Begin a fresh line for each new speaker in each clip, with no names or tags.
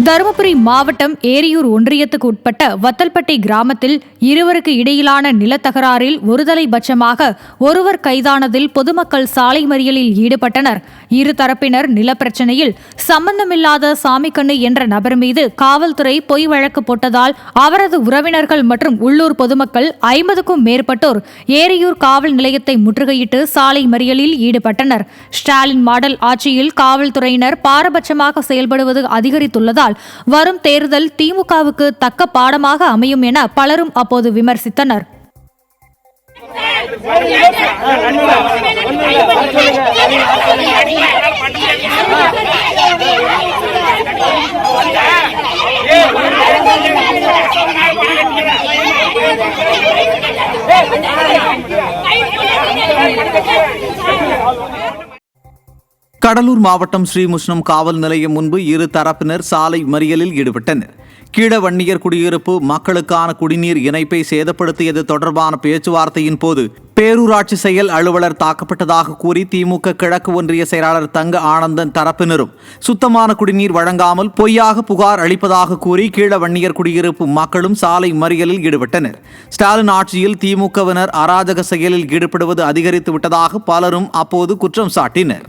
தருமபுரி மாவட்டம் ஏரியூர் ஒன்றியத்துக்கு உட்பட்ட வத்தல்பட்டி கிராமத்தில் இருவருக்கு இடையிலான நிலத்தகராறில் ஒருதலைபட்சமாக ஒருவர் கைதானதில் பொதுமக்கள் சாலை மறியலில் ஈடுபட்டனர். இருதரப்பினர் நிலப்பிரச்சனையில் சம்பந்தமில்லாத சாமிக்கண்ணு என்ற நபர் மீது காவல்துறை பொய் வழக்கு போட்டதால் அவரது உறவினர்கள் மற்றும் உள்ளூர் பொதுமக்கள் 50க்கும் மேற்பட்டோர் ஏரியூர் காவல் நிலையத்தை முற்றுகையிட்டு சாலை மறியலில் ஈடுபட்டனர். ஸ்டாலின் மாடல் ஆட்சியில் காவல்துறையினர் பாரபட்சமாக செயல்படுவது அதிகரித்துள்ளதால் வரும் தேர்தல் திமுகவுக்கு தக்க பாடமாக அமையும் என பலரும் அப்போது விமர்சித்தனர்.
கடலூர் மாவட்டம் ஸ்ரீமுஷ்ணம் காவல் நிலையம் முன்பு இரு தரப்பினர் சாலை மறியலில் ஈடுபட்டனர். கீழவன்னியர் குடியிருப்பு மக்களுக்கான குடிநீர் இணைப்பை சேதப்படுத்தியது தொடர்பான பேச்சுவார்த்தையின் போது பேரூராட்சி செயல் அலுவலர் தாக்கப்பட்டதாக கூறி திமுக கிழக்கு ஒன்றிய செயலாளர் தங்க ஆனந்தன் தரப்பினரும் சுத்தமான குடிநீர் வழங்காமல் பொய்யாக புகார் அளிப்பதாக கூறி கீழவன்னியர் குடியிருப்பு மக்களும் சாலை மறியலில் ஈடுபட்டனர். ஸ்டாலின் ஆட்சியில் திமுகவினர் அராஜக செயலில் ஈடுபடுவது அதிகரித்து விட்டதாக பலரும் அப்போது குற்றம் சாட்டினர்.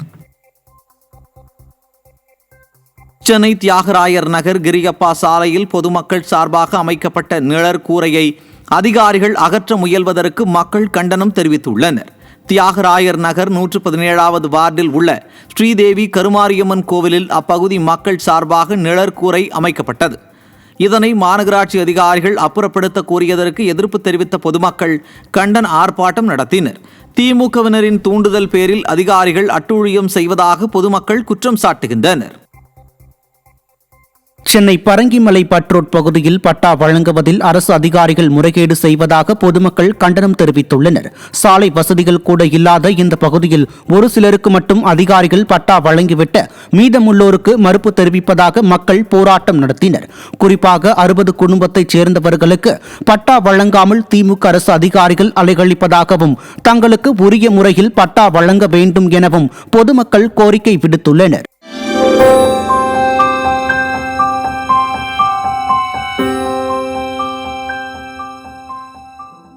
சென்னை தியாகராயர் நகர் கிரியப்பா சாலையில் பொதுமக்கள் சார்பாக அமைக்கப்பட்ட நிழற்கூரையை அதிகாரிகள் அகற்ற முயல்வதற்கு மக்கள் கண்டனம் தெரிவித்துள்ளனர். தியாகராயர் நகர் 117வது வார்டில் உள்ள ஸ்ரீதேவி கருமாரியம்மன் கோவிலில் அப்பகுதி மக்கள் சார்பாக நிழற்கூரை அமைக்கப்பட்டது. இதனை மாநகராட்சி அதிகாரிகள் அப்புறப்படுத்த கோரியதற்கு எதிர்ப்பு தெரிவித்த பொதுமக்கள் கண்டன ஆர்ப்பாட்டம் நடத்தினர். திமுகவினரின் தூண்டுதல் பேரில் அதிகாரிகள் அட்டூழியம் செய்வதாக பொதுமக்கள் குற்றம் சாட்டுகின்றனர்.
சென்னை பரங்கிமலை பட்ரோட் பகுதியில் பட்டா வழங்குவதில் அரசு அதிகாரிகள் முறைகேடு செய்வதாக பொதுமக்கள் கண்டனம் தெரிவித்துள்ளனர். சாலை வசதிகள் கூட இல்லாத இந்த பகுதியில் ஒரு சிலருக்கு மட்டும் அதிகாரிகள் பட்டா வழங்கிவிட்டு மீதமுள்ளோருக்கு மறுப்பு தெரிவிப்பதாக மக்கள் போராட்டம் நடத்தினர். குறிப்பாக 60 குடும்பத்தைச் சேர்ந்தவர்களுக்கு பட்டா வழங்காமல் திமுக அரசு அதிகாரிகள் அலைகழிப்பதாகவும் தங்களுக்கு உரிய முறையில் பட்டா வழங்க வேண்டும் எனவும் பொதுமக்கள் கோரிக்கை விடுத்துள்ளனர்.